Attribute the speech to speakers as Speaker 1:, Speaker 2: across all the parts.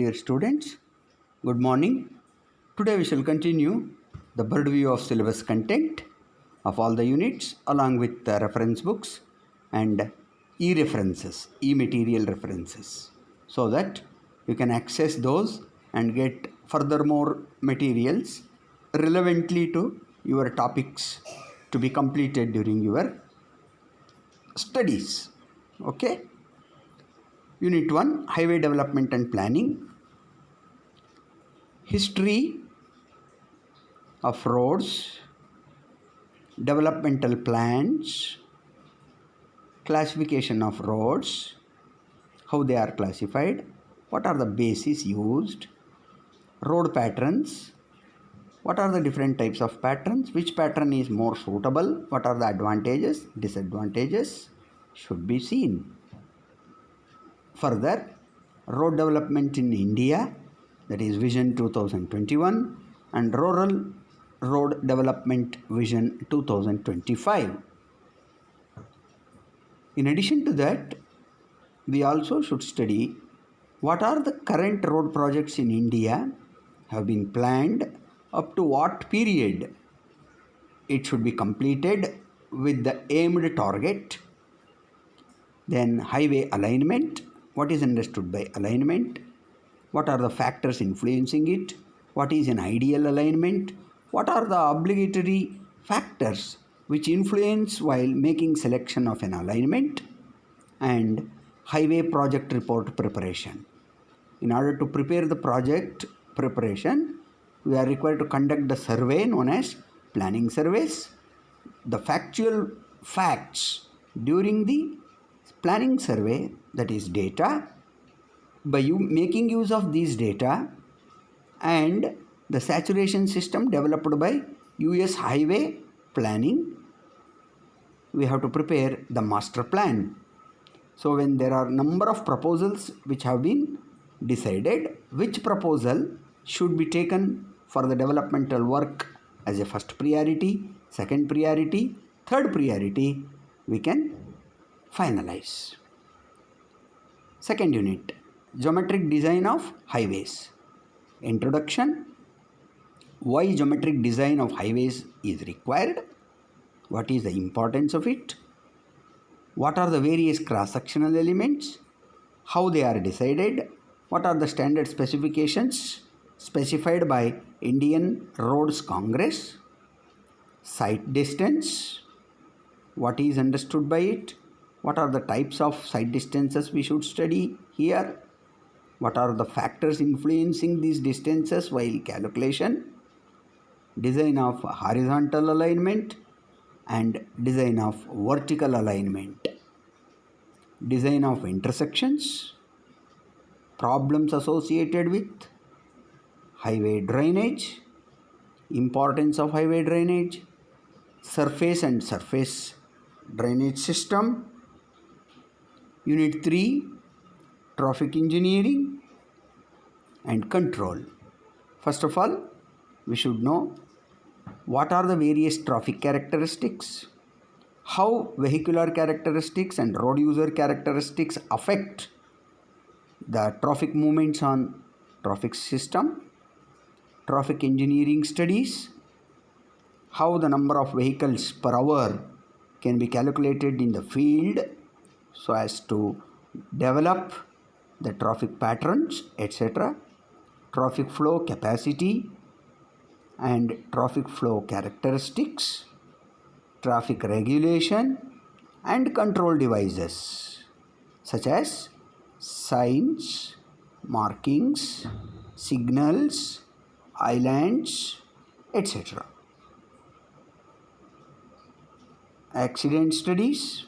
Speaker 1: Dear students, good morning. Today we shall continue the bird view of syllabus content of all the units along with the reference books and e-references, e-material references, so that you can access those and get furthermore materials relevantly to your topics to be completed during your studies. Okay? Unit 1, Highway Development and Planning. History of roads, developmental plans, classification of roads, how they are classified, what are the bases used, road patterns, what are the different types of patterns, which pattern is more suitable, what are the advantages, disadvantages should be seen. Further, road development in India, that is Vision 2021, and Rural Road Development Vision 2025. In addition to that, we also should study what are the current road projects in India have been planned up to what period it should be completed with the aimed target. Then highway alignment, what is understood by alignment, what are the factors influencing it, what is an ideal alignment, what are the obligatory factors which influence while making selection of an alignment, and highway project report preparation. In order to prepare the project preparation, we are required to conduct the survey known as planning surveys. The factual facts during the planning survey, that is data, by making use of these data and the saturation system developed by US Highway Planning, we have to prepare the master plan. So when there are number of proposals which have been decided, which proposal should be taken for the developmental work as a first priority, second priority, third priority, we can finalize. Second unit, Geometric design of highways. Introduction. Why geometric design of highways is required? What is the importance of it? What are the various cross-sectional elements? How they are decided? What are the standard specifications specified by Indian Roads Congress? Sight distance. What is understood by it? What are the types of sight distances we should study here? What are the factors influencing these distances while calculation? Design of horizontal alignment and design of vertical alignment. Design of intersections. Problems associated with highway drainage. Importance of highway drainage. Surface and surface drainage system. Unit 3, Traffic engineering and control. First of all, we should know what are the various traffic characteristics, how vehicular characteristics and road user characteristics affect the traffic movements on traffic system, traffic engineering studies, how the number of vehicles per hour can be calculated in the field so as to develop the traffic patterns, etc., traffic flow capacity and traffic flow characteristics, traffic regulation and control devices such as signs, markings, signals, islands, etc. Accident studies.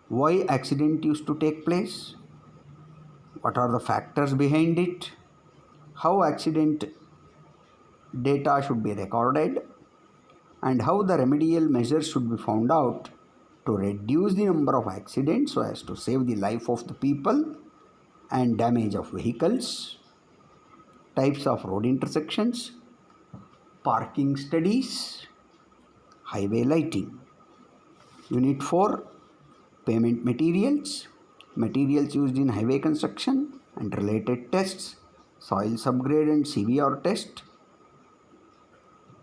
Speaker 1: Why accident used to take place? What are the factors behind it? How accident data should be recorded? And how the remedial measures should be found out to reduce the number of accidents so as to save the life of the people and damage of vehicles. Types of road intersections. Parking studies. Highway lighting. Unit 4, Pavement materials. Materials used in highway construction. and related tests, soil subgrade and CVR test,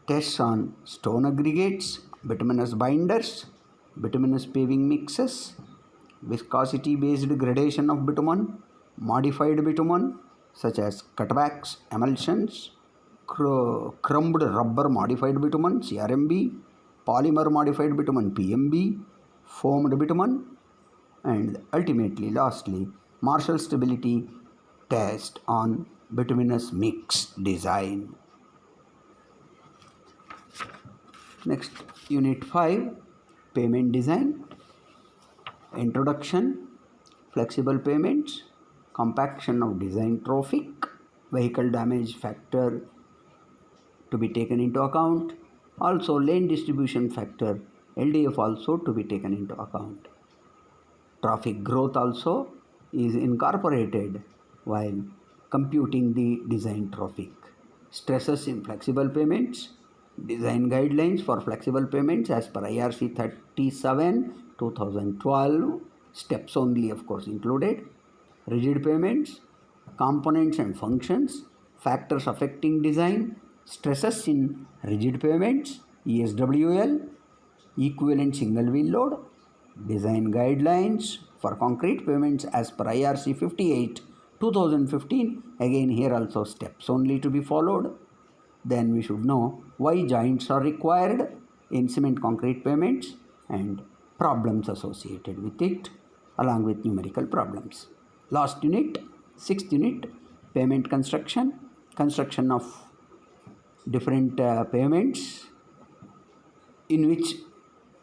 Speaker 1: tests on stone aggregates, bituminous binders, bituminous paving mixes, viscosity based gradation of bitumen, modified bitumen such as cutbacks, emulsions, crumbed rubber modified bitumen CRMB, polymer modified bitumen PMB, foamed bitumen, and ultimately, lastly, Marshall stability test on bituminous mix design. Next, Unit 5, Payment Design, Introduction, Flexible Payments, Compaction of Design Trophic, Vehicle Damage Factor to be taken into account, also lane distribution factor, LDF also to be taken into account. Traffic growth also is incorporated while computing the design traffic. Stresses in flexible payments, design guidelines for flexible payments as per IRC 37 2012, steps only of course included. Rigid payments, components and functions, factors affecting design, stresses in rigid payments, ESWL, equivalent single wheel load, design guidelines for concrete payments as per IRC 58 2015, again here also steps only to be followed. Then we should know why joints are required in cement concrete payments and problems associated with it along with numerical problems. Last unit, 6th unit, payment construction, construction of different payments in which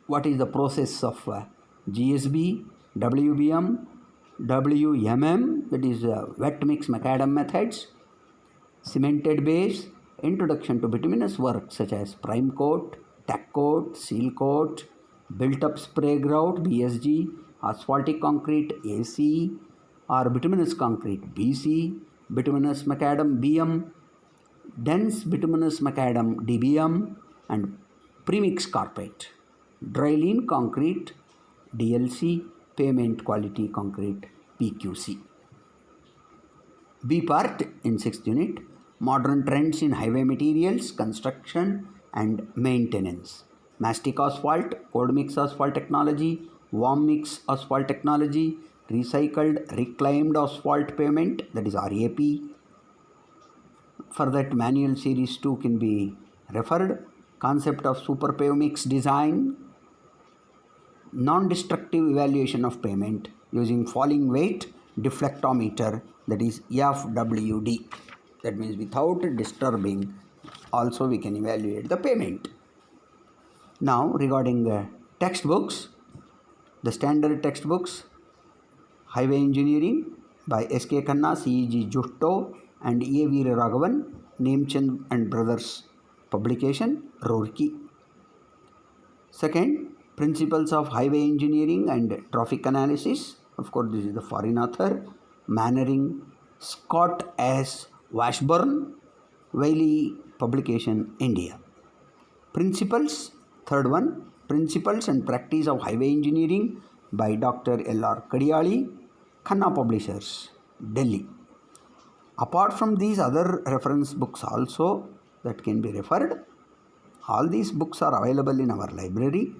Speaker 1: what is the process of GSB, WBM, WMM, that is wet mix macadam methods, cemented base, introduction to bituminous work such as prime coat, tack coat, seal coat, built up spray grout BSG, asphaltic concrete AC or bituminous concrete BC, bituminous macadam BM, dense bituminous macadam DBM, and premix carpet, dry lean concrete DLC, pavement quality concrete PQC. B part in 6th unit, modern trends in highway materials, construction and maintenance. Mastic asphalt, cold mix asphalt technology, warm mix asphalt technology, recycled reclaimed asphalt pavement, that is RAP. For that, manual series 2 can be referred. Concept of super pave mix design, non-destructive evaluation of pavement using falling weight deflectometer, that is FWD. That means without disturbing also we can evaluate the pavement. Now regarding textbooks, the standard textbooks, Highway Engineering by S.K. Khanna, C.E.G. Jutto and A. Veera Raghavan, Nemchand and Brothers publication, Roorkee. Second, Principles of Highway Engineering and Traffic Analysis, of course this is the foreign author, Mannering, Scott S. Washburn, Wiley publication, India. Principles, third one, Principles and Practice of Highway Engineering by Dr. L.R. Kadiyali, Khanna Publishers, Delhi. Apart from these other reference books also that can be referred, all these books are available in our library.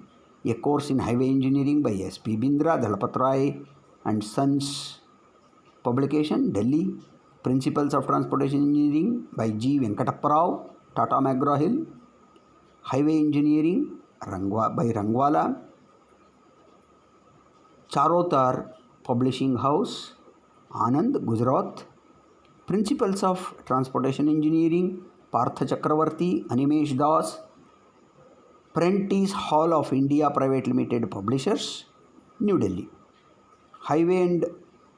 Speaker 1: A Course in Highway Engineering by S.P. Bindra, Dalapat Roy and Sons publication, Delhi. Principles of Transportation Engineering by G. Venkatappa Rao, Tata McGraw-Hill. Highway Engineering by Rangwala, Charotar Publishing House, Anand, Gujarat. Principles of Transportation Engineering, Partha Chakravarti, Animesh Das, Prentice Hall of India Private Limited Publishers, New Delhi. Highway and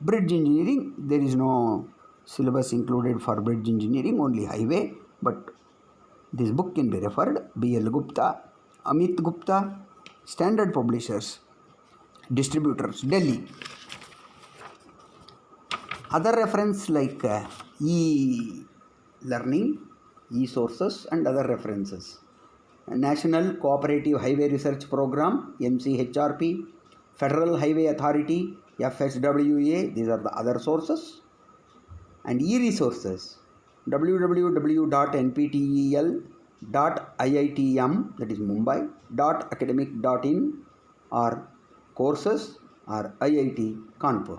Speaker 1: Bridge Engineering, there is no syllabus included for bridge engineering, only highway, but this book can be referred. B.L. Gupta, Amit Gupta, Standard Publishers, Distributors, Delhi. Other reference like e-learning, e-sources and other references. National Cooperative Highway Research Program, NCHRP, Federal Highway Authority, FSWA, these are the other sources. And e-resources, www.nptel.iitm, that is Mumbai, .academic.in, or courses, or IIT Kanpur.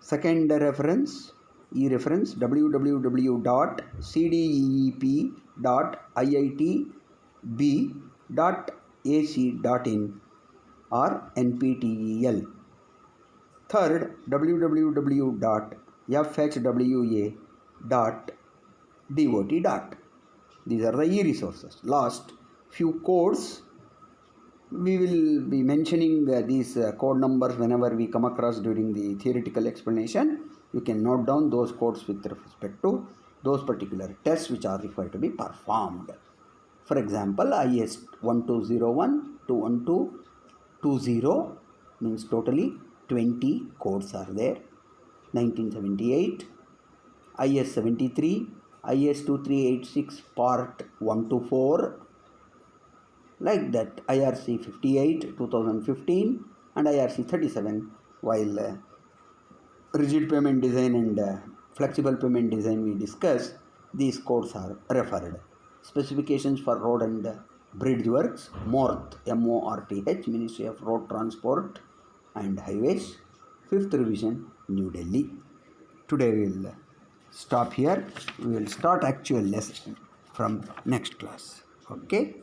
Speaker 1: Second reference, e-reference, www.cdeep.iitb.ac.in or NPTEL. Third, www.fhwa.dot. These are the e-resources. Last few codes, we will be mentioning these code numbers whenever we come across during the theoretical explanation. You can note down those codes with respect to those particular tests which are required to be performed. For example, IS 1201 to 1220 means totally 20 codes are there. 1978, IS 73, IS 2386 part 1 to 4, like that. IRC 58 2015 and IRC 37, while rigid payment design and flexible payment design we discussed, these codes are referred. Specifications for road and bridge works, MORTH, MORTH, Ministry of Road Transport and Highways, 5th revision, New Delhi. Today we will stop here. We will start actual lesson from next class. Okay.